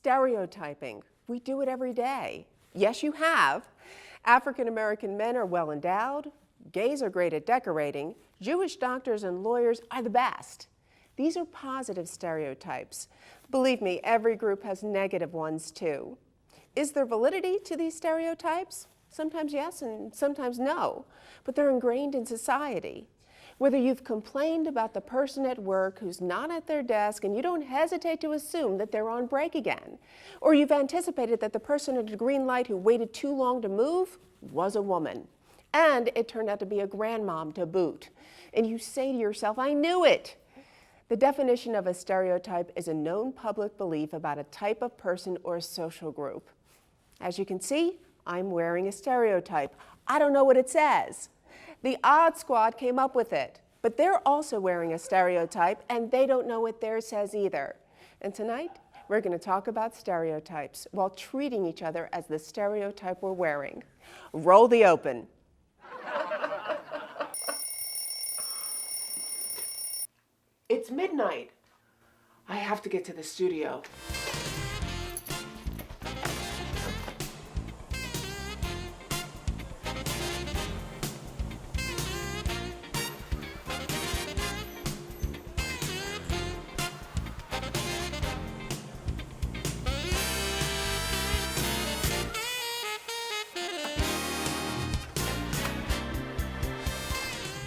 Stereotyping. We do it every day. Yes, you have. African American men are well endowed. Gays are great at decorating. Jewish doctors and lawyers are the best. These are positive stereotypes. Believe me, every group has negative ones too. Is there validity to these stereotypes? Sometimes yes and sometimes no, but they're ingrained in society. Whether you've complained about the person at work who's not at their desk and you don't hesitate to assume that they're on break again, or you've anticipated that the person at a green light who waited too long to move was a woman, and it turned out to be a grandmom to boot, and you say to yourself, I knew it. The definition of a stereotype is a known public belief about a type of person or a social group. As you can see, I'm wearing a stereotype. I don't know what it says. The Odd Squad came up with it, but they're also wearing a stereotype and they don't know what theirs says either. And tonight, we're going to talk about stereotypes while treating each other as the stereotype we're wearing. Roll the open. It's midnight. I have to get to the studio.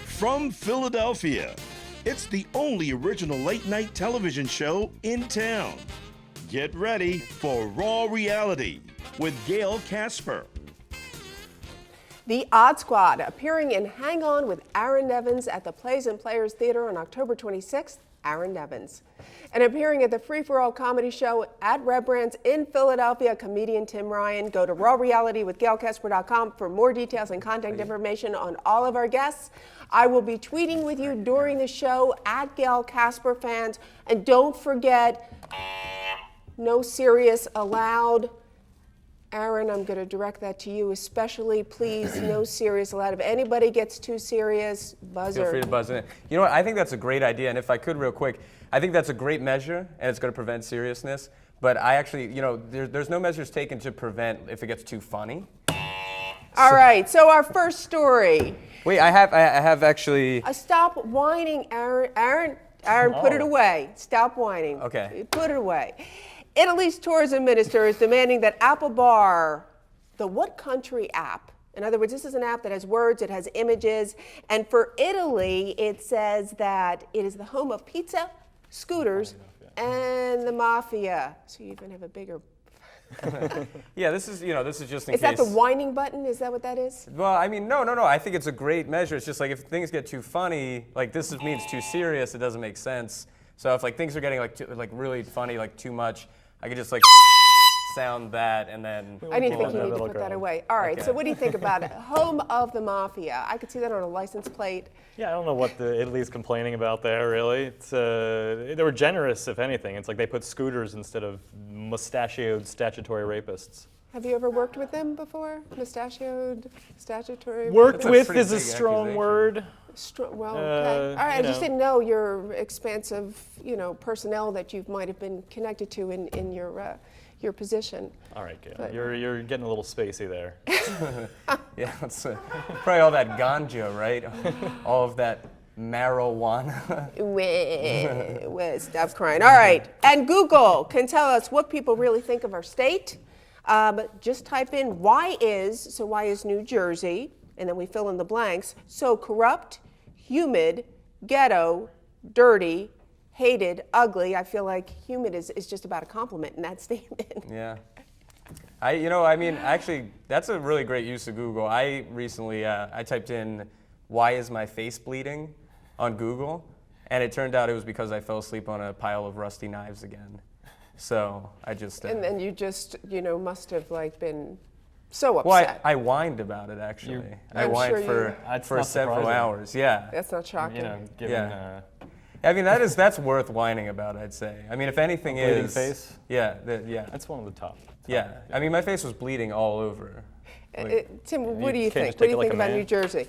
From Philadelphia, it's the only original late-night television show in town. Get ready for Raw Reality with Gail Casper. The Odd Squad, appearing in Hang On with Aaron Nevins at the Plays and Players Theater on October 26th, Aaron Nevins. And appearing at the Free for All comedy show at Rembrandt's in Philadelphia, comedian Tim Ryan. Go to rawrealitywithgailcasper.com for more details and contact information on all of our guests. I will be tweeting with you during the show at Gail Casper fans. And don't forget, no serious allowed. Aaron, I'm going to direct that to you especially. Please, no serious allowed. If anybody gets too serious, buzzer. Feel free to buzz in. You know what? I think that's a great idea. And if I could real quick, I think that's a great measure and it's going to prevent seriousness. But I actually, you know, there's no measures taken to prevent if it gets too funny. All right, so our first story. Wait, I have actually. Stop whining, Aaron. Aaron, put it away. Stop whining. Okay. Put it away. Italy's tourism minister is demanding that Apple bar the What Country app. In other words, this is an app that has words, it has images, and for Italy, it says that it is the home of pizza, scooters, and the mafia. So you even have a bigger. Yeah, this is just in case. Is that the whining button? Is that what that is? Well, I mean, no. I think it's a great measure. It's just like if things get too funny, like this means too serious, it doesn't make sense. So if like things are getting like really funny, like too much, I could just like sound that and then. I didn't think you need to put that away. All right, Okay. so what do you think about it? Home of the mafia. I could see that on a license plate. Yeah, I don't know what Italy's complaining about there, really. It's, they were generous, if anything. It's like they put scooters instead of mustachioed statutory rapists. Have you ever worked with them before? Mustachioed, statutory? Worked a with pretty is a big strong accusation. word. Well, okay. All right, I you just know. didn't know your expansive, personnel that you might have been connected to in your position. All right, Gail. But- You're getting a little spacey there. Yeah, it's probably all that ganja, right? All of that marijuana. Stop crying. All right, and Google can tell us what people really think of our state. Just type in why is New Jersey, and then we fill in the blanks, so corrupt, humid, ghetto, dirty, hated, ugly. I feel like humid is just about a compliment in that statement. Yeah. Actually, that's a really great use of Google. I recently, I typed in, why is my face bleeding on Google? And it turned out it was because I fell asleep on a pile of rusty knives again. So I just... And then you just, must have been so upset. Well, I whined about it, actually. I I'm whined sure for not several surprising. hours, yeah. That's not shocking. Given Yeah. I mean, that's worth whining about, I'd say. I mean, if anything bleeding is... face? Yeah, that's one of the top. yeah. I mean, my face was bleeding all over. Tim, what do you can't think? just What take do you it like think a about man? New Jersey?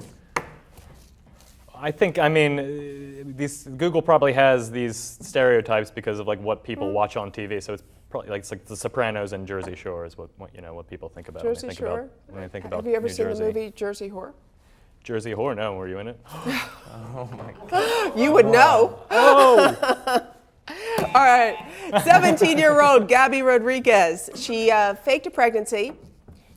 I think, Google probably has these stereotypes because of like what people watch on TV, so it's probably like it's like The Sopranos and Jersey Shore is what people think about Jersey when they think Shore? about when they think about Have you ever New seen Jersey. the movie Jersey Shore? Jersey Shore? No, were you in it? You would know. Oh, All right. 17-year-old Gabby Rodriguez. She faked a pregnancy,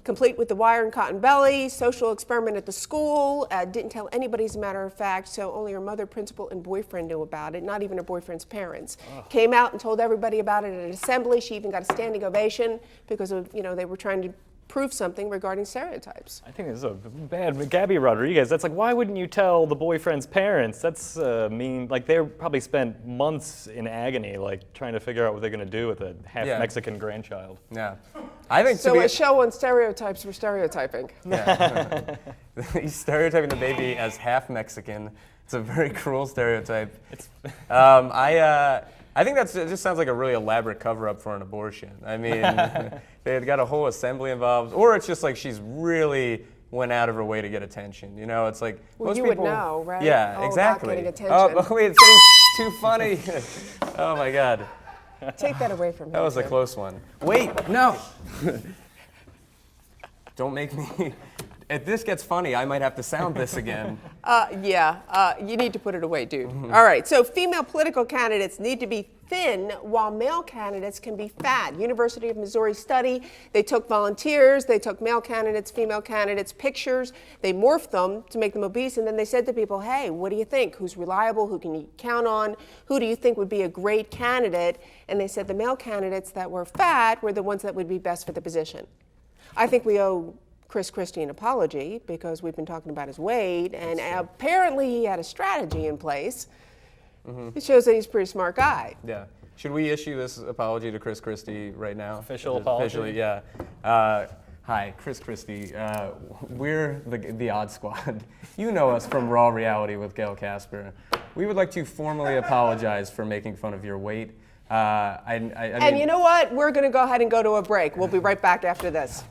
complete with the wire and cotton belly, social experiment at the school, didn't tell anybody as a matter of fact, so only her mother, principal, and boyfriend knew about it, not even her boyfriend's parents. Came out and told everybody about it at an assembly. She even got a standing ovation because of, they were trying to prove something regarding stereotypes. I think this is a bad Gabby Rodriguez. That's like, why wouldn't you tell the boyfriend's parents? That's mean. Like they probably spent months in agony, like trying to figure out what they're going to do with a half Mexican grandchild. Yeah. I think So a show on stereotypes for stereotyping. He's stereotyping the baby as half Mexican. It's a very cruel stereotype. I think it just sounds like a really elaborate cover-up for an abortion. I mean, they got a whole assembly involved, or it's just like she's really went out of her way to get attention. It's like Well, most you people would know, right? Yeah, All about exactly. getting attention. Oh, wait, it's getting too funny. Oh my God, Take that away from him. that was a too. close one. Wait, no. Don't make me. If this gets funny, I might have to sound this again. You need to put it away, dude. All right, so female political candidates need to be thin while male candidates can be fat. University of Missouri study, they took volunteers, they took male candidates, female candidates, pictures, they morphed them to make them obese, and then they said to people, hey, what do you think? Who's reliable? Who can you count on? Who do you think would be a great candidate? And they said the male candidates that were fat were the ones that would be best for the position. I think we owe Chris Christie an apology because we've been talking about his weight, and apparently he had a strategy in place. It shows that he's a pretty smart guy. Yeah. Should we issue this apology to Chris Christie right now? Official apology? Officially, yeah. Hi, Chris Christie. We're the Odd Squad. You know us from Raw Reality with Gail Casper. We would like to formally apologize for making fun of your weight. I And mean, you know what? We're going to go ahead and go to a break. We'll be right back after this.